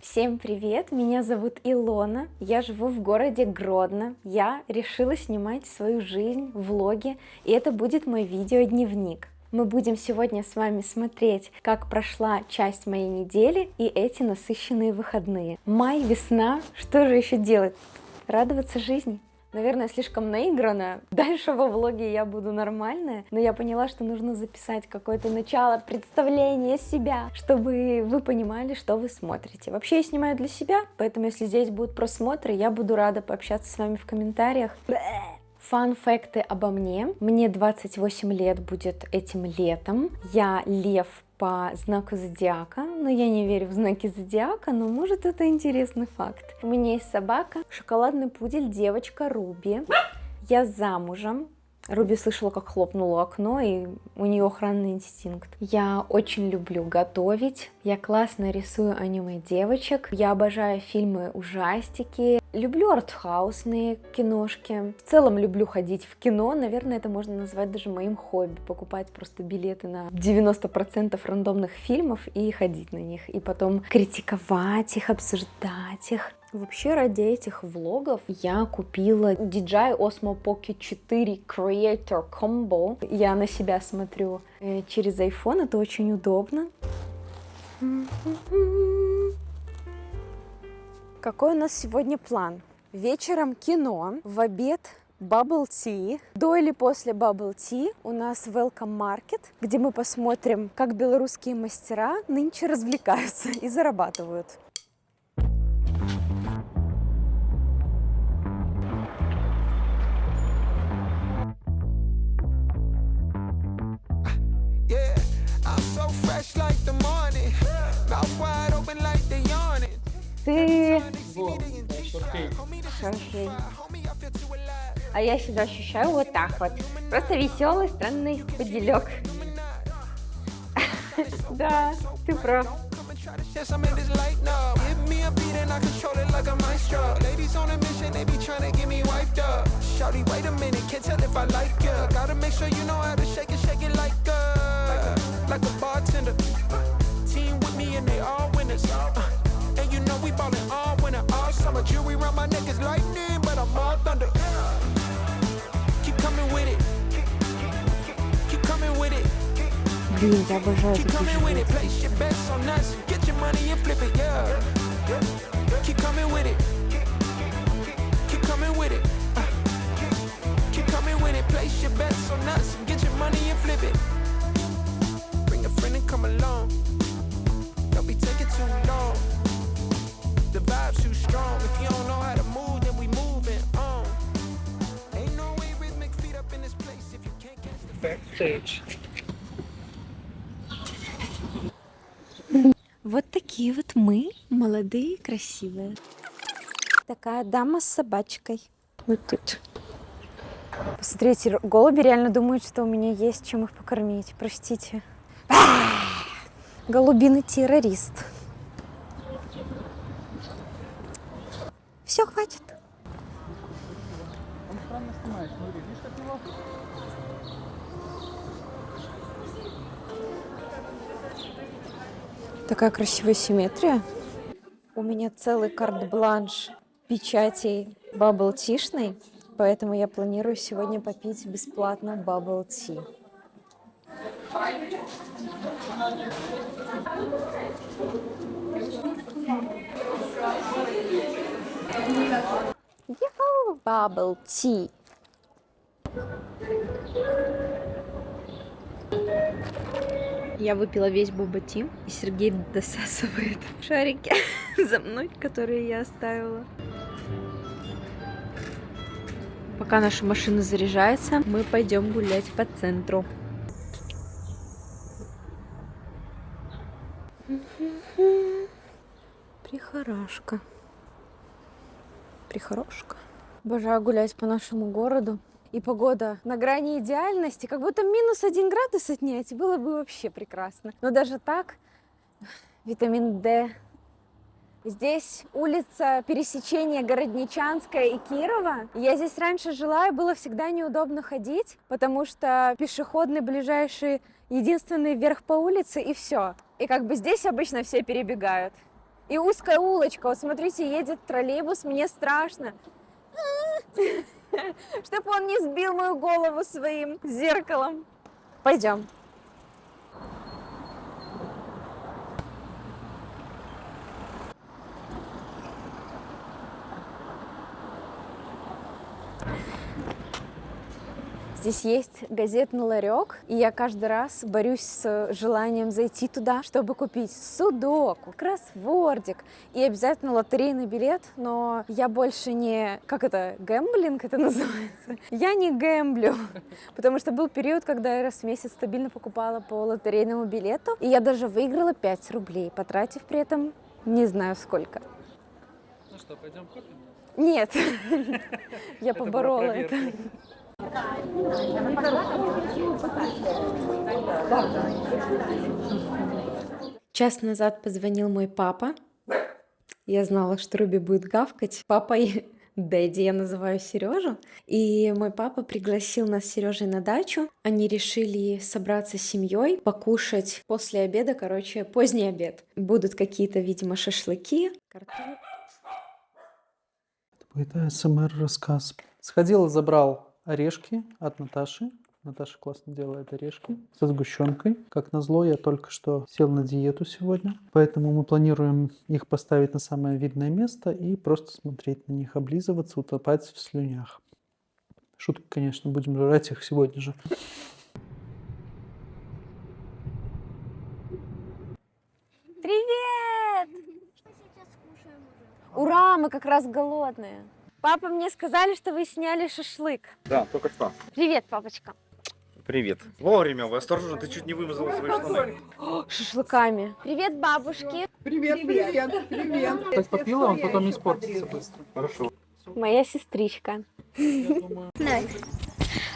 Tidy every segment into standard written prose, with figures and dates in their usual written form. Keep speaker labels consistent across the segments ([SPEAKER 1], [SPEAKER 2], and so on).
[SPEAKER 1] Всем привет, меня зовут Илона, я живу в городе Гродно, я решила снимать свою жизнь, влоги, и это будет мой видеодневник. Мы будем сегодня с вами смотреть, как прошла часть моей недели и эти насыщенные выходные. Май, весна, что же еще делать? Радоваться жизни. Наверное, слишком наигранно. Дальше во влоге я буду нормальная, но я поняла, что нужно записать какое-то начало представления себя, чтобы вы понимали, что вы смотрите. Вообще я снимаю для себя, поэтому если здесь будут просмотры, я буду рада пообщаться с вами в комментариях. Фан-факты обо мне. Мне 28 лет будет этим летом. Я лев по знаку зодиака, но я не верю в знаки зодиака, но может это интересный факт. У меня есть собака, шоколадный пудель, девочка Руби. Я замужем. Руби слышала, как хлопнуло окно, и у нее охранный инстинкт. Я очень люблю готовить, я классно рисую аниме девочек, я обожаю фильмы ужастики, люблю артхаусные киношки. В целом люблю ходить в кино, наверное, это можно назвать даже моим хобби, покупать просто билеты на 90% рандомных фильмов и ходить на них, и потом критиковать их, обсуждать их. Вообще ради этих влогов я купила DJI Osmo Pocket 4 Creator Combo. Я на себя смотрю через iPhone, это очень удобно. Какой у нас сегодня план? Вечером кино, в обед Bubble Tea. До или после Bubble Tea у нас Welcome Market, где мы посмотрим, как белорусские мастера нынче развлекаются и зарабатывают. Ты... Шарфей. А я себя ощущаю вот так вот. Просто веселый, странный пуделек. Да, ты прав. Блин, я обожаю такие животные.
[SPEAKER 2] Backstage.
[SPEAKER 1] Вот такие вот мы, молодые, красивые. Такая дама с собачкой. Вот тут. Посмотрите, голуби реально думают, что у меня есть чем их покормить. Простите. Голубиный террорист. Все, хватит.
[SPEAKER 2] Он странно снимает, смотри, видишь, как его?
[SPEAKER 1] Такая красивая симметрия. У меня целый карт-бланш печатей бабл-тишной, поэтому я планирую сегодня попить бесплатно бабл-ти. Бабл-ти. Я выпила весь боба-ти, и Сергей досасывает шарики за мной, которые я оставила. Пока наша машина заряжается, мы пойдем гулять по центру. Прихорошка. Прихорошка. Обожаю гулять по нашему городу. И погода на грани идеальности, как будто -1 градус отнять, было бы вообще прекрасно. Но даже так, витамин D. Здесь улица пересечения Городничанская и Кирова. Я здесь раньше жила, и было всегда неудобно ходить, потому что пешеходный ближайший единственный вверх по улице, и все. И как бы здесь обычно все перебегают. И узкая улочка. Вот смотрите, едет троллейбус, мне страшно. Чтобы он не сбил мою голову своим зеркалом. Пойдем. Здесь есть газетный ларек, и я каждый раз борюсь с желанием зайти туда, чтобы купить судоку, кроссвордик и обязательно лотерейный билет, но я больше не... Как это? Гэмблинг это называется? Я не гэмблю, потому что был период, когда я раз в месяц стабильно покупала по лотерейному билету, и я даже выиграла 5 рублей, потратив при этом не знаю сколько.
[SPEAKER 2] Ну что, пойдем купим?
[SPEAKER 1] Нет, я поборола это. Час назад позвонил мой папа. Я знала, что Руби будет гавкать. Папой Дэдди я называю Сережу. И мой папа пригласил нас с Сережей на дачу. Они решили собраться с семьей, покушать после обеда, короче, поздний обед. Будут какие-то, видимо, шашлыки.
[SPEAKER 2] Это СМР-рассказ. Сходил и забрал орешки от Наташи. Наташа классно делает орешки со сгущенкой. Как назло, я только что сел на диету сегодня. Поэтому мы планируем их поставить на самое видное место и просто смотреть на них, облизываться, утопать в слюнях. Шутка, конечно, будем жрать их сегодня же.
[SPEAKER 1] Привет! Ура, мы как раз голодные. Папа, мне сказали, что вы сняли шашлык.
[SPEAKER 3] Да, только что.
[SPEAKER 1] Привет, папочка.
[SPEAKER 3] Привет. Вовремя, вы осторожно, ты чуть не вымазала свои штаны.
[SPEAKER 1] Шашлыками. Привет, бабушки.
[SPEAKER 4] Привет, привет, привет.
[SPEAKER 2] Кстати, попила, он потом не испортится быстро.
[SPEAKER 3] Хорошо.
[SPEAKER 1] Моя сестричка.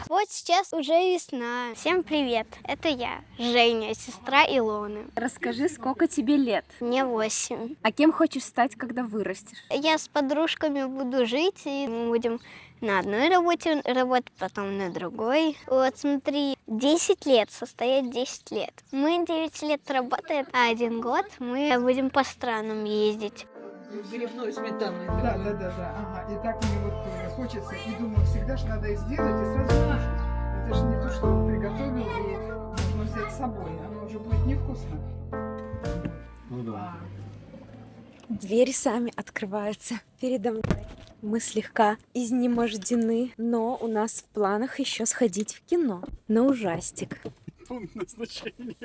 [SPEAKER 5] Вот сейчас уже весна. Всем привет, это я, Женя, сестра Илоны.
[SPEAKER 1] Расскажи, сколько тебе лет?
[SPEAKER 5] Мне 8.
[SPEAKER 1] А кем хочешь стать, когда вырастешь?
[SPEAKER 5] Я с подружками буду жить, и мы будем на одной работе работать, потом на другой. Вот смотри, 10 лет, состоять 10 лет. Мы 9 лет работаем, а 1 год мы будем по странам ездить.
[SPEAKER 4] Грибной сметаной. Да. Ага. И так мне вот хочется, и думаю, всегда же надо и сделать, и сразу кушать. Это же не то, что он приготовил, и нужно взять с собой. Оно уже будет невкусно.
[SPEAKER 3] Ну да.
[SPEAKER 1] Двери сами открываются передо мной. Мы слегка изнемождены, но у нас в планах еще сходить в кино на ужастик.
[SPEAKER 3] Пункт назначения.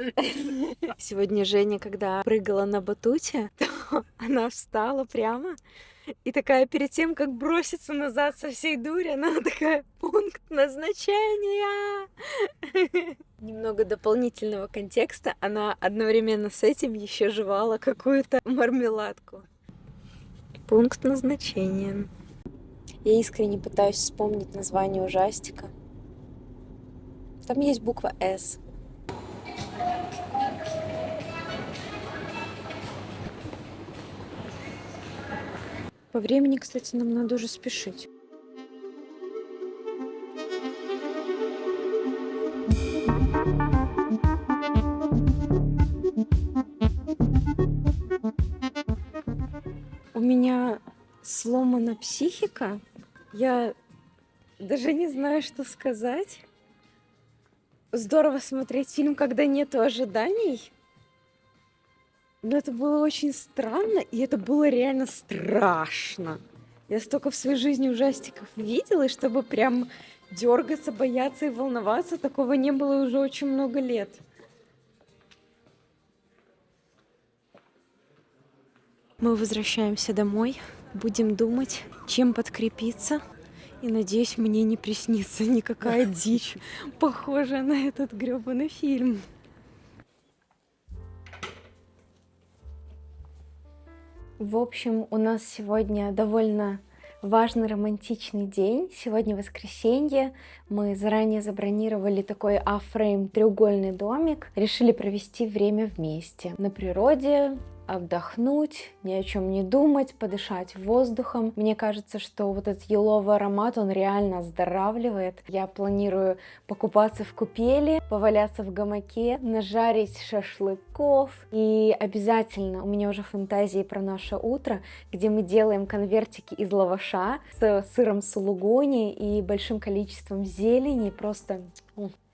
[SPEAKER 1] Сегодня Женя, когда прыгала на батуте, то она встала прямо и такая перед тем, как броситься назад со всей дури, она такая: пункт назначения. Немного дополнительного контекста. Она одновременно с этим еще жевала какую-то мармеладку. Пункт назначения. Я искренне пытаюсь вспомнить название ужастика. Там есть буква «С». По времени, кстати, нам надо уже спешить. У меня сломана психика. Я даже не знаю, что сказать. Здорово смотреть фильм, когда нету ожиданий. Но это было очень странно, и это было реально страшно. Я столько в своей жизни ужастиков видела, и чтобы прям дергаться, бояться и волноваться, такого не было уже очень много лет. Мы возвращаемся домой, будем думать, чем подкрепиться. И надеюсь, мне не приснится никакая дичь, похожая на этот грёбаный фильм. В общем, у нас сегодня довольно важный романтичный день. Сегодня воскресенье. Мы заранее забронировали такой A-frame треугольный домик. Решили провести время вместе. На природе, отдохнуть, ни о чем не думать, подышать воздухом. Мне кажется, что вот этот еловый аромат, он реально оздоравливает. Я планирую покупаться в купели, поваляться в гамаке, нажарить шашлыков. И обязательно у меня уже фантазии про наше утро, где мы делаем конвертики из лаваша с сыром сулугуни и большим количеством зелени. Просто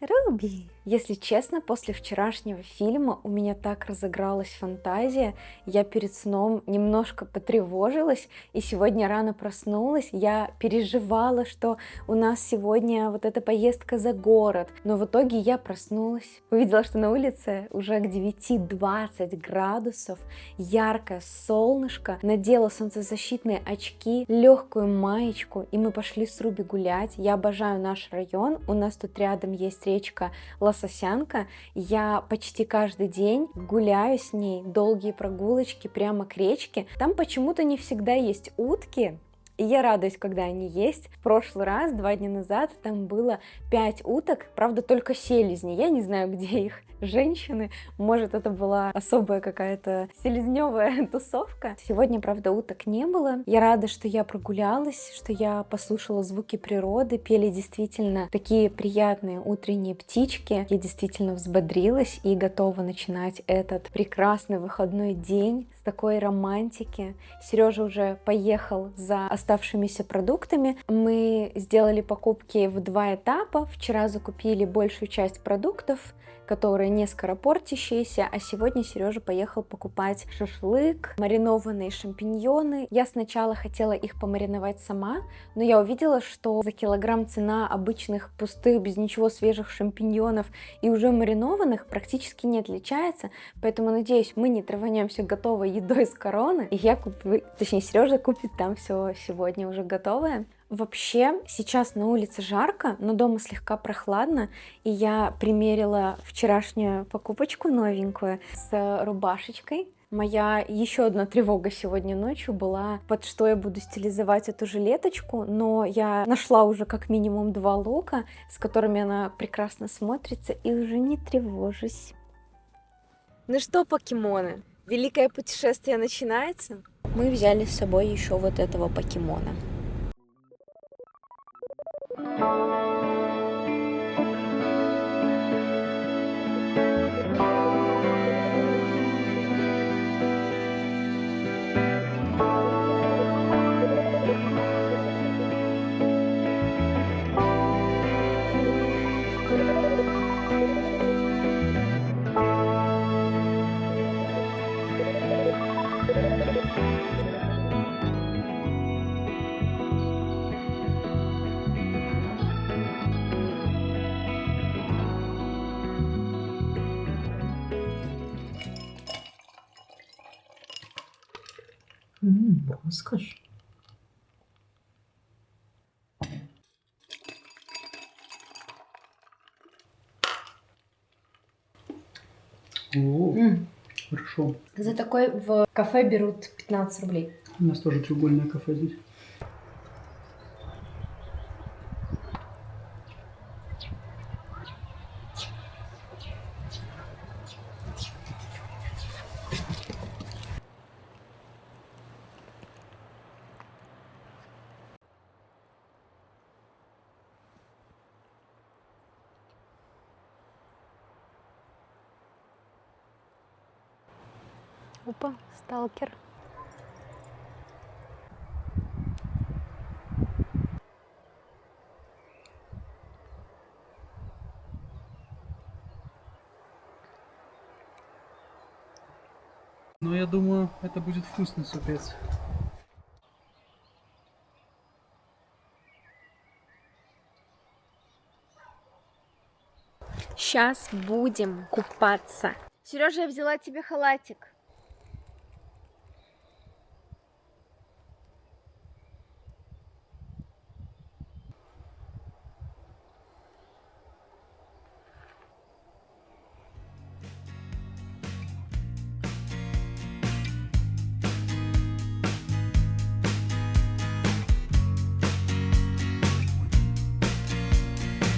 [SPEAKER 1] Руби! Если честно, после вчерашнего фильма у меня так разыгралась фантазия, я перед сном немножко потревожилась, и сегодня рано проснулась, я переживала, что у нас сегодня вот эта поездка за город, но в итоге я проснулась, увидела, что на улице уже к 9:20 градусов, яркое солнышко, надела солнцезащитные очки, легкую маечку, и мы пошли с Руби гулять. Я обожаю наш район, у нас тут рядом есть речка Лососянка, я почти каждый день гуляю с ней, долгие прогулочки прямо к речке. Там почему-то не всегда есть утки, и я радуюсь, когда они есть. В прошлый раз, 2 дня назад, там было 5 уток, правда, только селезни. Я не знаю, где их женщины. Может, это была особая какая-то селезневая тусовка. Сегодня, правда, уток не было. Я рада, что я прогулялась, что я послушала звуки природы. Пели действительно такие приятные утренние птички. Я действительно взбодрилась и готова начинать этот прекрасный выходной день с такой романтики. Сережа уже поехал за оставшимися продуктами. Мы сделали покупки в 2 этапа. Вчера закупили большую часть продуктов, которые не скоропортящиеся, а сегодня Сережа поехал покупать шашлык, маринованные шампиньоны. Я сначала хотела их помариновать сама, но я увидела, что за килограмм цена обычных пустых, без ничего свежих шампиньонов и уже маринованных практически не отличается, поэтому, надеюсь, мы не траванемся готовой едой с Короны, и я куплю, точнее, Сережа купит там все сегодня уже готовое. Вообще, сейчас на улице жарко, но дома слегка прохладно, и я примерила вчерашнюю покупочку новенькую с рубашечкой. Моя еще одна тревога сегодня ночью была, под что я буду стилизовать эту жилеточку, но я нашла уже как минимум 2 лука, с которыми она прекрасно смотрится, и уже не тревожусь. Ну что, покемоны, великое путешествие начинается? Мы взяли с собой еще вот этого покемона.
[SPEAKER 2] Роскошь. О, хорошо.
[SPEAKER 1] За такой в кафе берут 15 рублей.
[SPEAKER 2] У нас тоже треугольное кафе здесь.
[SPEAKER 1] Опа, сталкер.
[SPEAKER 2] Но я думаю, это будет вкусный супец.
[SPEAKER 1] Сейчас будем купаться. Сережа, я взяла тебе халатик.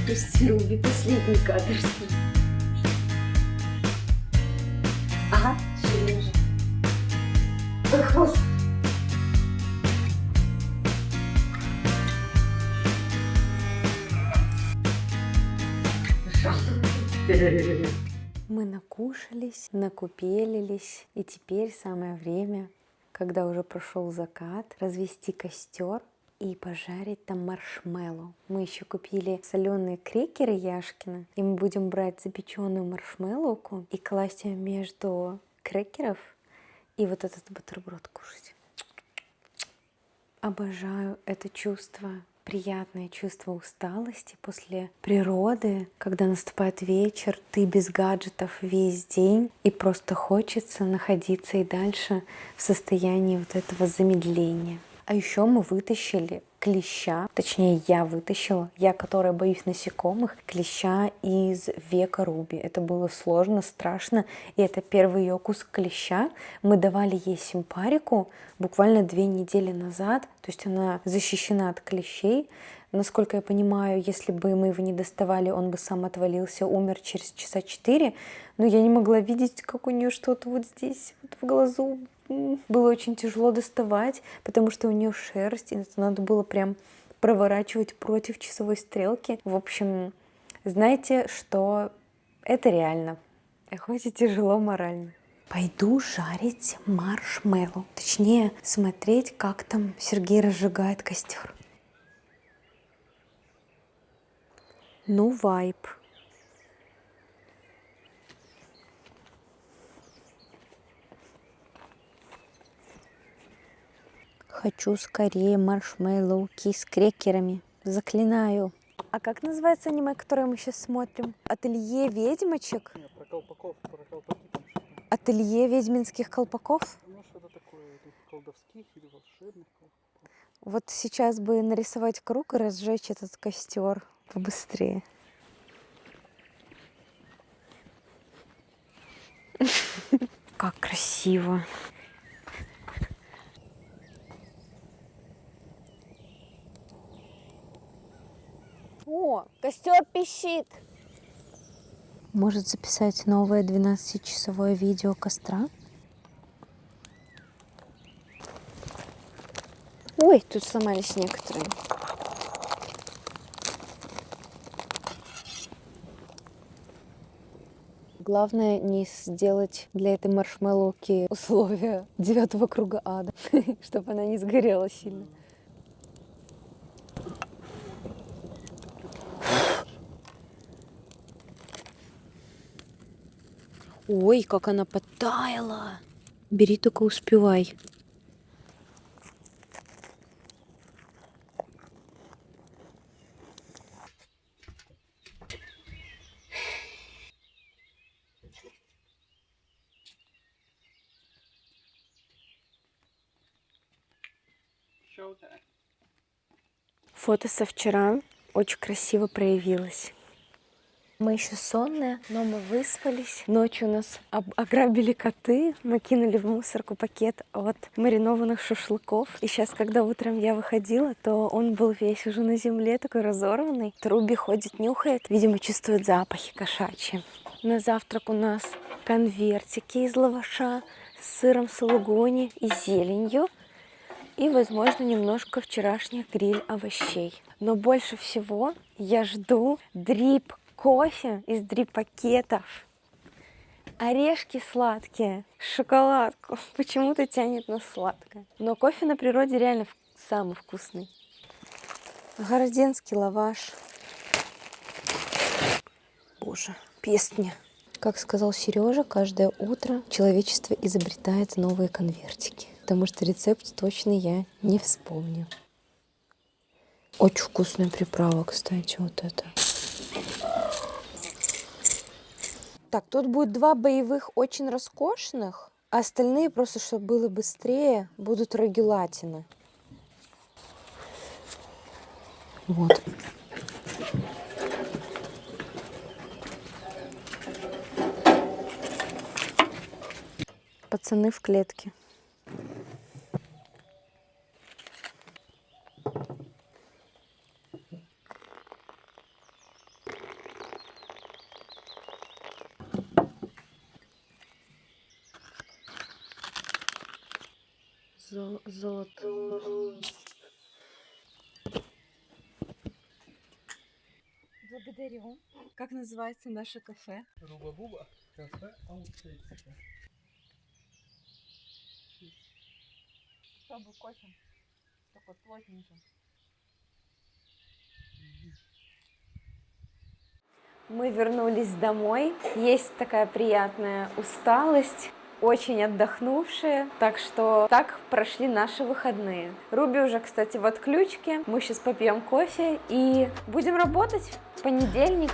[SPEAKER 1] Пусти, Руби, последний кадр. Ага, Сережа.
[SPEAKER 4] хвост.
[SPEAKER 1] Мы накушались, накупелились, и теперь самое время, когда уже прошел закат, развести костер и пожарить там маршмеллоу. Мы еще купили соленые крекеры Яшкина, и мы будем брать запеченную маршмеллоуку и класть ее между крекеров и вот этот бутерброд кушать. Обожаю это чувство, приятное чувство усталости после природы, когда наступает вечер, ты без гаджетов весь день, и просто хочется находиться и дальше в состоянии вот этого замедления. А еще мы вытащили клеща, точнее я вытащила, я, которая боюсь насекомых, клеща из века Руби. Это было сложно, страшно, и это первый ее кусок клеща. Мы давали ей симпарику буквально 2 недели назад, то есть она защищена от клещей. Насколько я понимаю, если бы мы его не доставали, он бы сам отвалился, умер через часа 4, но я не могла видеть, как у нее что-то вот здесь, вот в глазу. Было очень тяжело доставать, потому что у нее шерсть, и это надо было прям проворачивать против часовой стрелки. В общем, знаете, что это реально, хоть и тяжело морально. Пойду жарить маршмеллоу, точнее смотреть, как там Сергей разжигает костер. Ну, вайб. Хочу скорее маршмеллоуки с крекерами. Заклинаю. А как называется аниме, которое мы сейчас смотрим? Ателье ведьмочек?
[SPEAKER 2] Нет, про колпаков, про колпаки там что-то.
[SPEAKER 1] Ателье ведьминских колпаков?
[SPEAKER 2] Ну, что-то такое, или колдовских, или волшебных колпаков.
[SPEAKER 1] Вот сейчас бы нарисовать круг и разжечь этот костер побыстрее. Как красиво. О, костер пищит. Может записать новое 12-часовое видео костра? Ой, тут сломались некоторые. Главное не сделать для этой маршмеллоуки условия 9-го круга ада, чтобы она не сгорела сильно. Ой, как она подтаяла. Бери, только успевай. Фото со вчера очень красиво проявилось. Мы еще сонные, но мы выспались. Ночью нас ограбили коты. Мы кинули в мусорку пакет от маринованных шашлыков. И сейчас, когда утром я выходила, то он был весь уже на земле, такой разорванный. Руби ходит, нюхает. Видимо, чувствует запахи кошачьи. На завтрак у нас конвертики из лаваша с сыром сулугуни и зеленью. И, возможно, немножко вчерашних гриль-овощей. Но больше всего я жду дрип кофе из дрип-пакетов. Орешки сладкие, шоколадку. Почему-то тянет на сладкое. Но кофе на природе реально самый вкусный. Городенский лаваш. Боже, пестня. Как сказал Сережа, каждое утро человечество изобретает новые конвертики. Потому что рецепт точно я не вспомню. Очень вкусная приправа, кстати, вот это. Так, тут будет 2 боевых очень роскошных, а остальные просто, чтобы было быстрее, будут регулатины. Вот. Пацаны в клетке. Золото. Благодарю. Как называется наше кафе?
[SPEAKER 2] Руба-буба, кафе аутентика.
[SPEAKER 1] Чтобы кофе. Такой плотненький. Мы вернулись домой. Есть такая приятная усталость. Очень отдохнувшие, так что так прошли наши выходные. Руби уже, кстати, в отключке. Мы сейчас попьем кофе и будем работать в понедельник.